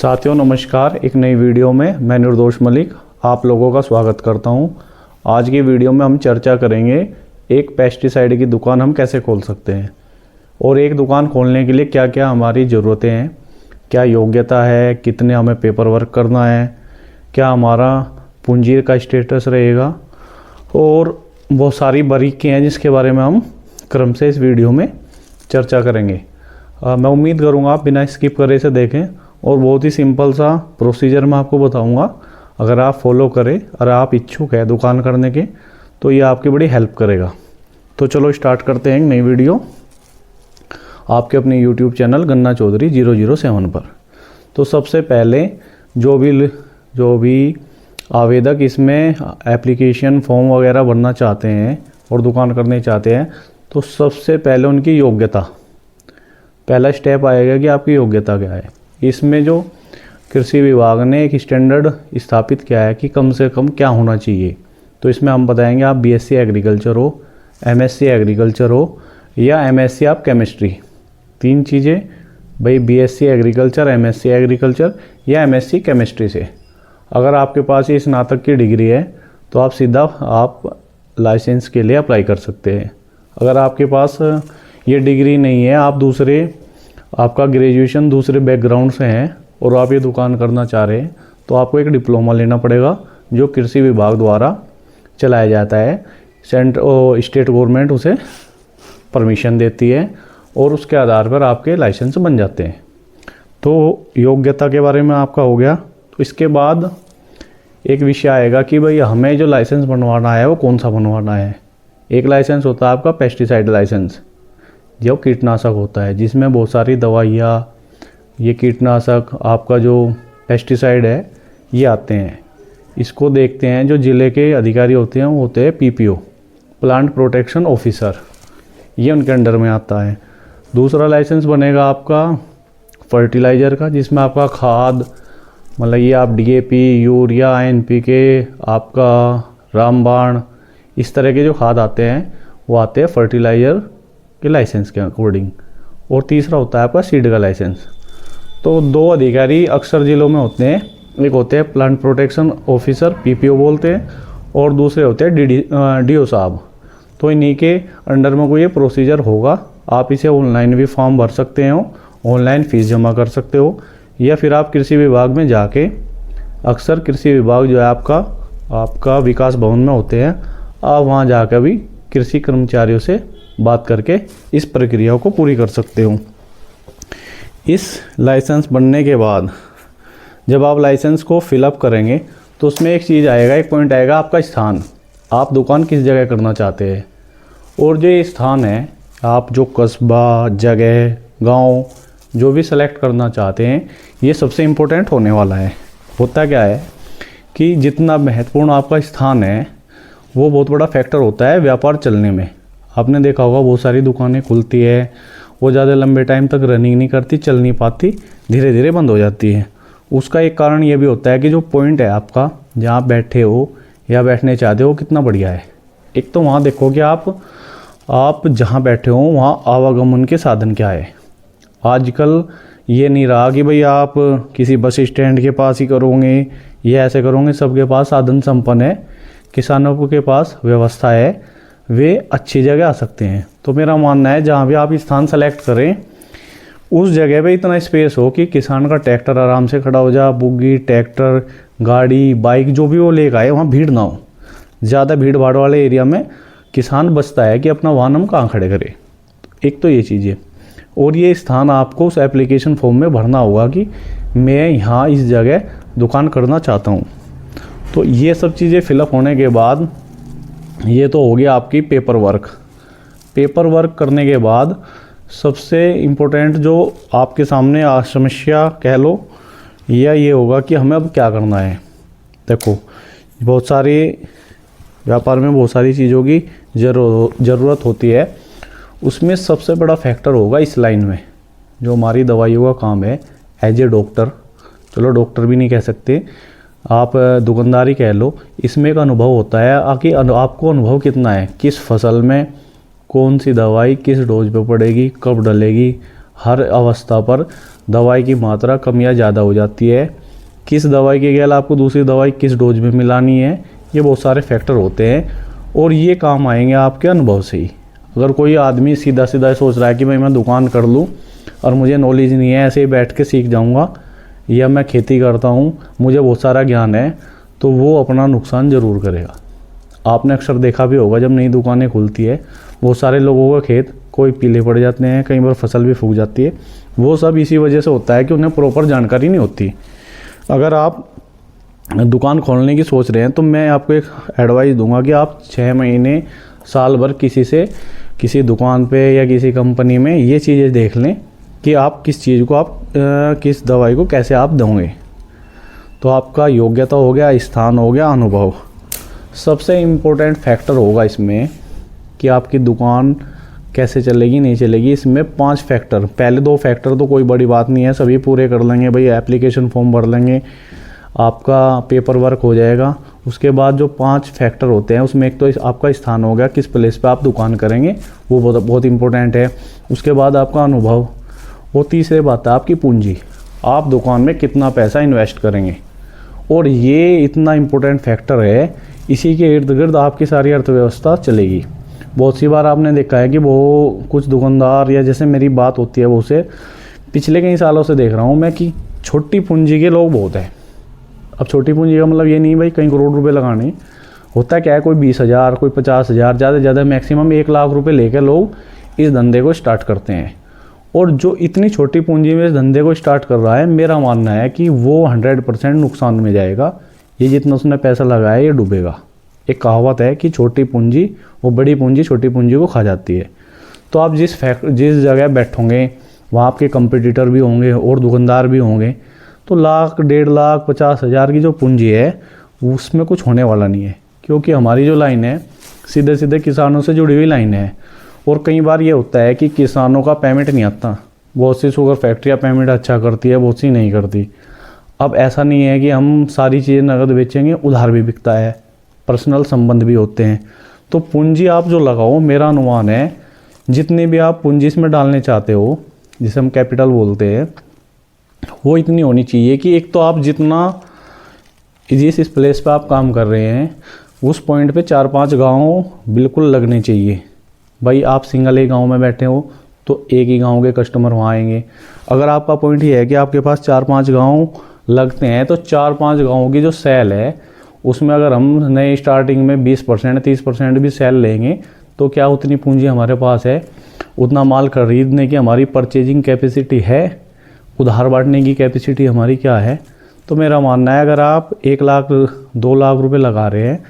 साथियों नमस्कार। एक नई वीडियो में मैं निर्दोष मलिक आप लोगों का स्वागत करता हूं। आज की वीडियो में हम चर्चा करेंगे एक पेस्टिसाइड की दुकान हम कैसे खोल सकते हैं और एक दुकान खोलने के लिए क्या क्या हमारी ज़रूरतें हैं, क्या योग्यता है, कितने हमें पेपर वर्क करना है, क्या हमारा पूंजी का स्टेटस रहेगा और बहुत सारी बारीकियाँ हैं जिसके बारे में हम क्रम से इस वीडियो में चर्चा करेंगे। मैं उम्मीद करूँगा आप बिना स्किप करे इसे देखें और बहुत ही सिंपल सा प्रोसीजर मैं आपको बताऊंगा। अगर आप फॉलो करें और आप इच्छुक है दुकान करने के तो ये आपकी बड़ी हेल्प करेगा। तो चलो स्टार्ट करते हैं एक नई वीडियो आपके अपने YouTube चैनल गन्ना चौधरी 007 पर। तो सबसे पहले जो भी आवेदक इसमें एप्लीकेशन फॉर्म वगैरह भरना चाहते हैं और दुकान करने चाहते हैं तो सबसे पहले उनकी योग्यता, पहला स्टेप आएगा कि आपकी योग्यता क्या है। इसमें जो कृषि विभाग ने एक स्टैंडर्ड स्थापित किया है कि कम से कम क्या होना चाहिए। तो इसमें हम बताएंगे आप BSc एग्रीकल्चर हो, MSc एग्रीकल्चर हो या MSc आप केमिस्ट्री, तीन चीज़ें भाई BSc एग्रीकल्चर, MSc एग्रीकल्चर या MSc केमिस्ट्री से। अगर आपके पास ये स्नातक की डिग्री है तो आप सीधा लाइसेंस के लिए अप्लाई कर सकते हैं। अगर आपके पास ये डिग्री नहीं है, आपका ग्रेजुएशन दूसरे बैकग्राउंड से हैं और आप ये दुकान करना चाह रहे हैं तो आपको एक डिप्लोमा लेना पड़ेगा जो कृषि विभाग द्वारा चलाया जाता है। स्टेट गवर्नमेंट उसे परमिशन देती है और उसके आधार पर आपके लाइसेंस बन जाते हैं। तो योग्यता के बारे में आपका हो गया। तो इसके बाद एक विषय आएगा कि भाई हमें जो लाइसेंस बनवाना है वो कौन सा बनवाना है। एक लाइसेंस होता है आपका पेस्टिसाइड लाइसेंस, जो कीटनाशक होता है, जिसमें बहुत सारी दवाइयाँ, ये कीटनाशक आपका जो पेस्टिसाइड है ये आते हैं। इसको देखते हैं जो ज़िले के अधिकारी होते हैं वो होते हैं PPO, प्लांट प्रोटेक्शन ऑफिसर, ये उनके अंडर में आता है। दूसरा लाइसेंस बनेगा आपका फर्टिलाइज़र का, जिसमें आपका खाद मतलब ये आप DAP, यूरिया, NPK, आपका रामबाण, इस तरह के जो खाद आते हैं वो आते हैं फर्टिलाइज़र के लाइसेंस के अकॉर्डिंग। और तीसरा होता है आपका सीड का लाइसेंस। तो दो अधिकारी अक्सर ज़िलों में होते हैं, एक होते हैं प्लांट प्रोटेक्शन ऑफिसर PPO बोलते हैं और दूसरे होते हैं DO साहब। तो इन्हीं के अंडर में कोई ये प्रोसीजर होगा। आप इसे ऑनलाइन भी फॉर्म भर सकते हो, ऑनलाइन फ़ीस जमा कर सकते हो या फिर आप कृषि विभाग में जाके, अक्सर कृषि विभाग जो है आपका विकास भवन में होते हैं, आप वहाँ जाकर भी कृषि कर्मचारियों से बात करके इस प्रक्रिया को पूरी कर सकते हो। इस लाइसेंस बनने के बाद जब आप लाइसेंस को फिलअप करेंगे तो उसमें एक चीज़ आएगा, एक पॉइंट आएगा आपका स्थान, आप दुकान किस जगह करना चाहते हैं। और जो ये स्थान है, आप जो कस्बा, जगह, गांव जो भी सेलेक्ट करना चाहते हैं, ये सबसे इम्पोर्टेंट होने वाला है। होता क्या है कि जितना महत्वपूर्ण आपका स्थान है वो बहुत बड़ा फैक्टर होता है व्यापार चलने में। आपने देखा होगा बहुत सारी दुकानें खुलती है, वो ज़्यादा लंबे टाइम तक रनिंग नहीं करती, चल नहीं पाती, धीरे धीरे बंद हो जाती है। उसका एक कारण ये भी होता है कि जो पॉइंट है आपका, जहाँ बैठे हो या बैठने चाहते हो, कितना बढ़िया है। एक तो वहाँ देखो कि आप जहाँ बैठे हो वहाँ आवागमन के साधन क्या है। आजकल ये नहीं रहा कि भाई आप किसी बस स्टैंड के पास ही करोगे या ऐसे करोगे। सबके पास साधन संपन्न है, किसानों के पास व्यवस्था है, वे अच्छी जगह आ सकते हैं। तो मेरा मानना है जहाँ भी आप स्थान सेलेक्ट करें उस जगह पे इतना स्पेस हो कि किसान का ट्रैक्टर आराम से खड़ा हो जाए, बुग्गी, ट्रैक्टर, गाड़ी, बाइक जो भी वो लेकर आए, वहाँ भीड़ ना हो। ज़्यादा भीड़ भाड़ वाले एरिया में किसान बचता है कि अपना वाहन हम कहाँ खड़े करें। एक तो ये चीज़ है। और ये स्थान आपको उस एप्लीकेशन फॉर्म में भरना होगा कि मैं यहाँ इस जगह दुकान करना चाहता हूँ। तो ये सब चीज़ें फिलअप होने के बाद ये तो हो गया आपकी पेपर वर्क करने के बाद सबसे इम्पोर्टेंट जो आपके सामने समस्या कह लो या ये होगा कि हमें अब क्या करना है। देखो बहुत सारी व्यापार में बहुत सारी चीज़ों की ज़रूरत होती है। उसमें सबसे बड़ा फैक्टर होगा इस लाइन में जो हमारी दवाइयों का काम है, एज ए डॉक्टर, चलो डॉक्टर भी नहीं कह सकते, आप दुकानदारी कह लो, इसमें एक अनुभव होता है कि आपको अनुभव कितना है, किस फसल में कौन सी दवाई किस डोज पे पड़ेगी, कब डलेगी, हर अवस्था पर दवाई की मात्रा कम या ज़्यादा हो जाती है, किस दवाई के गैल आपको दूसरी दवाई किस डोज में मिलानी है, ये बहुत सारे फैक्टर होते हैं और ये काम आएंगे आपके अनुभव से ही। अगर कोई आदमी सीधा सीधा सोच रहा है कि भाई मैं दुकान कर लूँ और मुझे नॉलेज नहीं है, ऐसे ही बैठ के सीख जाऊँगा, या मैं खेती करता हूँ मुझे बहुत सारा ज्ञान है, तो वो अपना नुकसान ज़रूर करेगा। आपने अक्सर देखा भी होगा जब नई दुकानें खुलती है बहुत सारे लोगों का खेत कोई पीले पड़ जाते हैं, कई बार फसल भी फूक जाती है। वो सब इसी वजह से होता है कि उन्हें प्रॉपर जानकारी नहीं होती। अगर आप दुकान खोलने की सोच रहे हैं तो मैं आपको एक एडवाइस दूंगा कि आप 6 महीने साल भर किसी दुकान पे या किसी कंपनी में ये चीज़ें देख लें कि आप किस चीज़ को किस दवाई को कैसे आप दोगे। तो आपका योग्यता हो गया, स्थान हो गया, अनुभव। सबसे इम्पोर्टेंट फैक्टर होगा इसमें कि आपकी दुकान कैसे चलेगी नहीं चलेगी। इसमें 5 फैक्टर, पहले 2 फैक्टर तो कोई बड़ी बात नहीं है, सभी पूरे कर लेंगे भाई, एप्लीकेशन फॉर्म भर लेंगे, आपका पेपर वर्क हो जाएगा। उसके बाद जो 5 फैक्टर होते हैं उसमें एक तो आपका स्थान हो गया, किस प्लेस पे आप दुकान करेंगे, वो बहुत इंपॉर्टेंट है। उसके बाद आपका अनुभव, वो तीसरी बात है आपकी पूंजी, आप दुकान में कितना पैसा इन्वेस्ट करेंगे। और ये इतना इम्पोर्टेंट फैक्टर है, इसी के इर्द गिर्द आपकी सारी अर्थव्यवस्था चलेगी। बहुत सी बार आपने देखा है कि वो कुछ दुकानदार, या जैसे मेरी बात होती है वो से पिछले कई सालों से देख रहा हूँ मैं कि छोटी पूंजी के लोग बहुत हैं। अब छोटी पूंजी का मतलब ये नहीं भाई कई करोड़ रुपए लगाने, होता क्या है कोई 20,000 कोई 50,000 ज़्यादा से ज़्यादा मैक्सिमम 1 लाख रुपए लेकर लोग इस धंधे को स्टार्ट करते हैं। और जो इतनी छोटी पूंजी में इस धंधे को स्टार्ट कर रहा है, मेरा मानना है कि वो 100% नुकसान में जाएगा। ये जितना उसने पैसा लगाया ये डूबेगा। एक कहावत है कि छोटी पूंजी वो बड़ी पूंजी छोटी पूंजी को खा जाती है। तो आप जिस जगह बैठोगे वहाँ आपके कंपटीटर भी होंगे और दुकानदार भी होंगे, तो लाख 1.5 लाख 50,000 की जो पूंजी है उसमें कुछ होने वाला नहीं है। क्योंकि हमारी जो लाइन है सीधे सीधे किसानों से जुड़ी हुई लाइन है। और कई बार ये होता है कि किसानों का पेमेंट नहीं आता। बहुत सी शुगर फैक्ट्रियाँ पेमेंट अच्छा करती है, बहुत सी नहीं करती। अब ऐसा नहीं है कि हम सारी चीज़ें नगद बेचेंगे, उधार भी बिकता है, पर्सनल संबंध भी होते हैं। तो पूंजी आप जो लगाओ, मेरा अनुमान है जितनी भी आप पूंजी इसमें डालने चाहते हो, जिसे हम कैपिटल बोलते हैं, वो इतनी होनी चाहिए कि एक तो आप जितना जिस प्लेस पे आप काम कर रहे हैं उस पॉइंट पे 4-5 गांव बिल्कुल लगने चाहिए। भाई आप सिंगल एक गांव में बैठे हो तो एक ही गांव के कस्टमर वहाँ आएंगे। अगर आपका पॉइंट ये है कि आपके पास 4-5 गांव लगते हैं तो 4-5 गाँवों की जो सेल है उसमें अगर हम नए स्टार्टिंग में 20% 30% भी सेल लेंगे तो क्या उतनी पूंजी हमारे पास है, उतना माल खरीदने की हमारी परचेजिंग कैपेसिटी है, उधार बांटने की कैपेसिटी हमारी क्या है। तो मेरा मानना है अगर आप 1 लाख 2 लाख रुपए लगा रहे हैं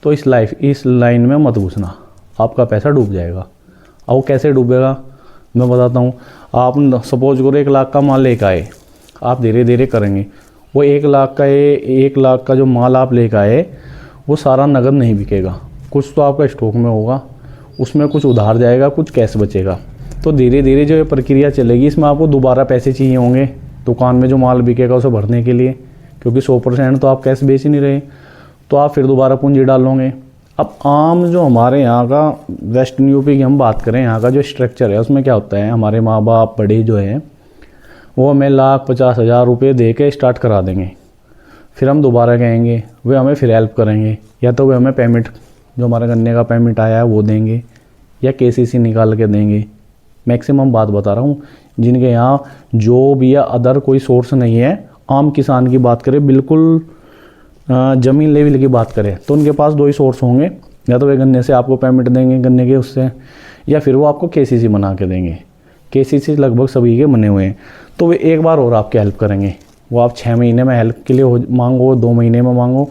तो इस लाइन में मत घुसना, आपका पैसा डूब जाएगा। अब वो कैसे डूबेगा मैं बताता हूँ। आप सपोज करो 1 लाख का माल लेकर आए, आप धीरे धीरे करेंगे, वो 1 लाख का जो माल आप लेकर आए वो सारा नगद नहीं बिकेगा, कुछ तो आपका स्टॉक में होगा, उसमें कुछ उधार जाएगा, कुछ कैश बचेगा। तो धीरे धीरे जो ये प्रक्रिया चलेगी इसमें आपको दोबारा पैसे चाहिए होंगे दुकान में जो माल बिकेगा उसे भरने के लिए, क्योंकि 100% तो आप कैश बेच ही नहीं रहे, तो आप फिर दोबारा पूंजी डालोगे। अब आम जो हमारे यहाँ का वेस्टर्न यूपी की हम बात करें, यहाँ का जो स्ट्रक्चर है उसमें क्या होता है, हमारे माँ बाप बड़े जो हैं वो हमें 1,50,000 रुपये दे के स्टार्ट करा देंगे। फिर हम दोबारा कहेंगे वे हमें फिर हेल्प करेंगे, या तो वे हमें पेमेंट जो हमारे गन्ने का पेमेंट आया है वो देंगे, या केसीसी निकाल के देंगे। मैक्सिमम बात बता रहा हूँ, जिनके यहाँ जॉब या अदर कोई सोर्स नहीं है, आम किसान की बात करें, बिल्कुल ज़मीन लेवल की बात करें, तो उनके पास 2 ही सोर्स होंगे, या तो वे गन्ने से आपको पेमेंट देंगे गन्ने के उससे, या फिर वो आपको केसीसी बना के देंगे। केसीसी लगभग सभी के बने हुए हैं। तो वे एक बार और आपकी हेल्प करेंगे, वो आप 6 महीने में हेल्प के लिए मांगो, 2 महीने में मांगो,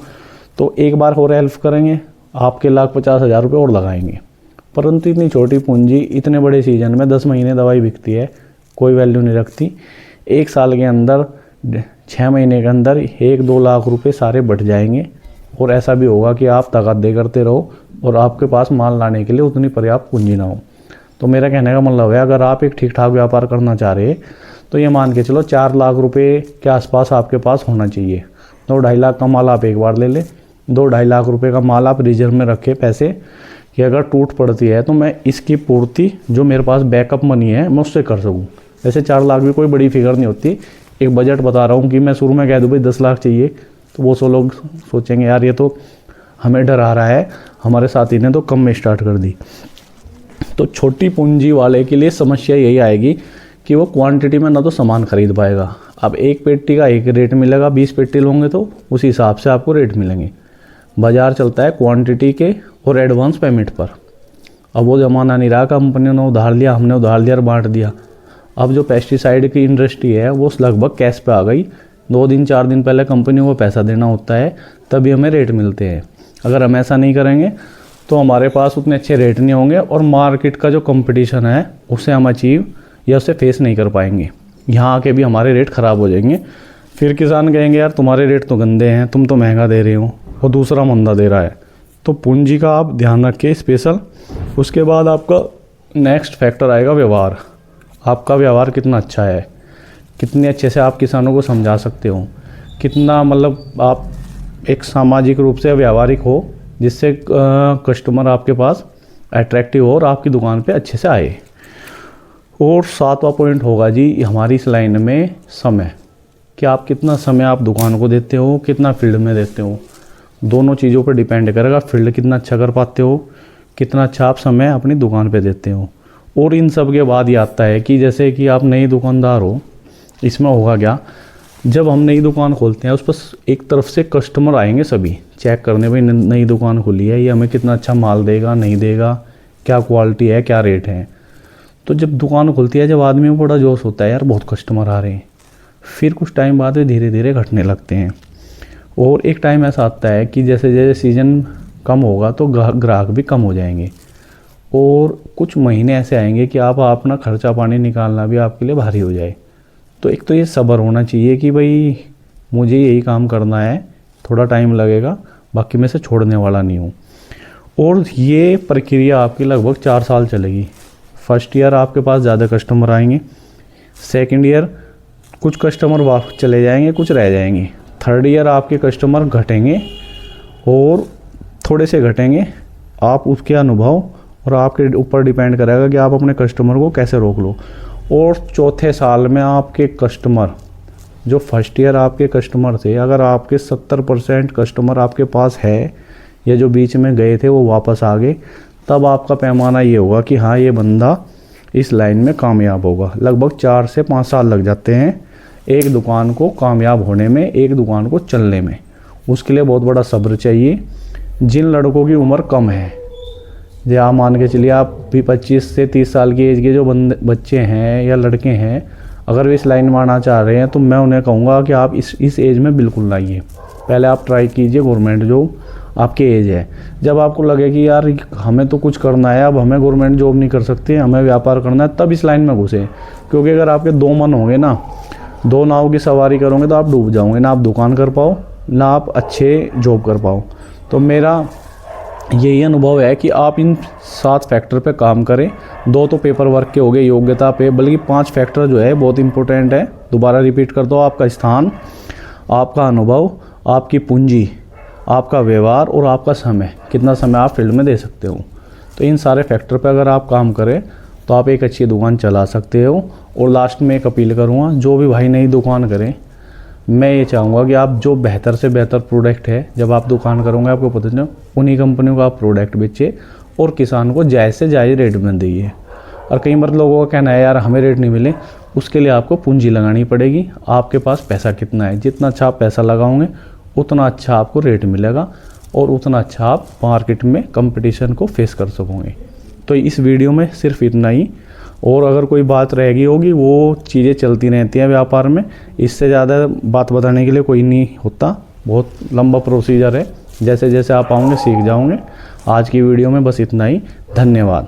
तो एक बार और हेल्प करेंगे, आपके 1,50,000 रुपये और लगाएंगे। परंतु इतनी छोटी पूंजी इतने बड़े सीजन में 10 महीने दवाई बिकती है, कोई वैल्यू नहीं रखती। 1 साल के अंदर 6 महीने के अंदर 1-2 लाख रुपए सारे बढ़ जाएंगे। और ऐसा भी होगा कि आप तगादे करते रहो और आपके पास माल लाने के लिए उतनी पर्याप्त पूंजी ना हो। तो मेरा कहने का मतलब है, अगर आप एक ठीक ठाक व्यापार करना चाह रहे हैं तो ये मान के चलो 4 लाख रुपए के आसपास आपके पास होना चाहिए। 2-2.5 लाख का माल आप एक बार ले लें, 2-2.5 लाख रुपए का माल आप रिजर्व में रखें पैसे, कि अगर टूट पड़ती है तो मैं इसकी पूर्ति जो मेरे पास बैकअप मनी है मैं उससे कर सकूं। वैसे 4 लाख भी कोई बड़ी फिगर नहीं होती। एक बजट बता रहा हूँ कि मैं शुरू में कह दूँ भाई 10 लाख चाहिए, तो वो 100 लोग सोचेंगे यार ये तो हमें डरा रहा है, हमारे साथी ने तो कम में स्टार्ट कर दी। तो छोटी पूंजी वाले के लिए समस्या यही आएगी कि वो क्वांटिटी में ना तो सामान खरीद पाएगा। अब एक पेटी का एक रेट मिलेगा, 20 पेटी लोगे तो उसी हिसाब से आपको रेट मिलेंगे। बाज़ार चलता है क्वांटिटी के और एडवांस पेमेंट पर। अब वो ज़माना नहीं रहा, कंपनी ने उधार लिया, हमने उधार लिया और बांट दिया। अब जो पेस्टिसाइड की इंडस्ट्री है वो लगभग कैश पे आ गई। 2 दिन 4 दिन पहले कंपनी को पैसा देना होता है, तभी हमें रेट मिलते हैं। अगर हम ऐसा नहीं करेंगे तो हमारे पास उतने अच्छे रेट नहीं होंगे और मार्केट का जो कंपटीशन है उसे हम अचीव या उसे फेस नहीं कर पाएंगे। यहाँ आके भी हमारे रेट ख़राब हो जाएंगे। फिर किसान कहेंगे यार तुम्हारे रेट तो गंदे हैं, तुम तो महंगा दे रहे हो और दूसरा मंदा दे रहा है। तो पूंजी का आप ध्यान रखिए स्पेशल। उसके बाद आपका नेक्स्ट फैक्टर आएगा व्यवहार। आपका व्यवहार कितना अच्छा है, कितने अच्छे से आप किसानों को समझा सकते हो, कितना मतलब आप एक सामाजिक रूप से व्यवहारिक हो, जिससे कस्टमर आपके पास अट्रैक्टिव हो और आपकी दुकान पे अच्छे से आए। और 7वां पॉइंट होगा जी हमारी इस लाइन में समय, कि आप कितना समय आप दुकान को देते हो, कितना फील्ड में देते हो। दोनों चीज़ों पर डिपेंड करेगा, फील्ड कितना अच्छा कर पाते हो, कितना अच्छा आप समय अपनी दुकान पे देते हो। और इन सब के बाद ये आता है कि जैसे कि आप नई दुकानदार हो, इसमें होगा क्या, जब हम नई दुकान खोलते हैं उस पर एक तरफ से कस्टमर आएंगे सभी चेक करने, भाई नई दुकान खुली है, ये हमें कितना अच्छा माल देगा नहीं देगा, क्या क्वालिटी है, क्या रेट है। तो जब दुकान खुलती है, जब आदमी में बड़ा जोश होता है यार बहुत कस्टमर आ रहे हैं, फिर कुछ टाइम बाद वे धीरे धीरे घटने लगते हैं। और एक टाइम ऐसा आता है कि जैसे जैसे सीज़न कम होगा तो ग्राहक भी कम हो जाएंगे और कुछ महीने ऐसे आएंगे कि आप अपना खर्चा पानी निकालना भी आपके लिए भारी हो जाए। तो एक तो ये सब्र होना चाहिए कि भाई मुझे यही काम करना है, थोड़ा टाइम लगेगा, बाकी मैं इसे छोड़ने वाला नहीं हूँ। और ये प्रक्रिया आपकी लगभग 4 साल चलेगी। फर्स्ट ईयर आपके पास ज़्यादा कस्टमर आएंगे, सेकंड ईयर कुछ कस्टमर वापस चले जाएंगे, कुछ रह जाएंगे, थर्ड ईयर आपके कस्टमर घटेंगे और थोड़े से घटेंगे। आप उसके अनुभव और आपके ऊपर डिपेंड करेगा कि आप अपने कस्टमर को कैसे रोक लो। और चौथे साल में आपके कस्टमर जो फर्स्ट ईयर आपके कस्टमर थे, अगर आपके 70% कस्टमर आपके पास है या जो बीच में गए थे वो वापस आ गए, तब आपका पैमाना ये होगा कि हाँ ये बंदा इस लाइन में कामयाब होगा। लगभग 4 से 5 साल लग जाते हैं एक दुकान को कामयाब होने में, एक दुकान को चलने में। उसके लिए बहुत बड़ा सब्र चाहिए। जिन लड़कों की उम्र कम है, जो आप मान के चलिए आप भी 25 से 30 साल की एज के जो बच्चे हैं या लड़के हैं, अगर वे इस लाइन में आना चाह रहे हैं तो मैं उन्हें कहूँगा कि आप इस एज में बिल्कुल ना आइए। पहले आप ट्राई कीजिए गवर्नमेंट जॉब, आपकी एज है। जब आपको लगे कि यार हमें तो कुछ करना है, अब हमें गवर्नमेंट जॉब नहीं कर सकते, हमें व्यापार करना है, तब इस लाइन में घुसे। क्योंकि अगर आपके 2 मन होंगे ना, 2 नाव की सवारी करोगे तो आप डूब जाओगे, ना आप दुकान कर पाओ ना आप अच्छे जॉब कर पाओ। तो मेरा यही अनुभव है कि आप इन 7 फैक्टर पे काम करें। 2 तो पेपर वर्क के हो गए, योग्यता पे, बल्कि 5 फैक्टर जो है बहुत इंपॉर्टेंट है। दोबारा रिपीट कर दो, आपका स्थान, आपका अनुभव, आपकी पूंजी, आपका व्यवहार और आपका समय, कितना समय आप फील्ड में दे सकते हो। तो इन सारे फैक्टर पे अगर आप काम करें तो आप एक अच्छी दुकान चला सकते हो। और लास्ट में एक अपील करूँगा, जो भी भाई नई दुकान करें, मैं ये चाहूँगा कि आप जो बेहतर से बेहतर प्रोडक्ट है, जब आप दुकान करोगे आपको पता चले, उन्हीं कंपनियों का आप प्रोडक्ट बेचिए और किसान को जायज़ से जायज़ रेट में दीजिए। और कई बार लोगों का कहना है यार हमें रेट नहीं मिले, उसके लिए आपको पूंजी लगानी पड़ेगी। आपके पास पैसा कितना है, जितना अच्छा आप पैसा लगाओगे उतना अच्छा आपको रेट मिलेगा और उतना अच्छा आप मार्केट में कंपटीशन को फेस कर सकोगे। तो इस वीडियो में सिर्फ इतना ही। और अगर कोई बात रह गई होगी, वो चीज़ें चलती रहती हैं व्यापार में, इससे ज़्यादा बात बताने के लिए कोई नहीं होता। बहुत लंबा प्रोसीजर है, जैसे जैसे आप आओगे सीख जाओगे। आज की वीडियो में बस इतना ही। धन्यवाद।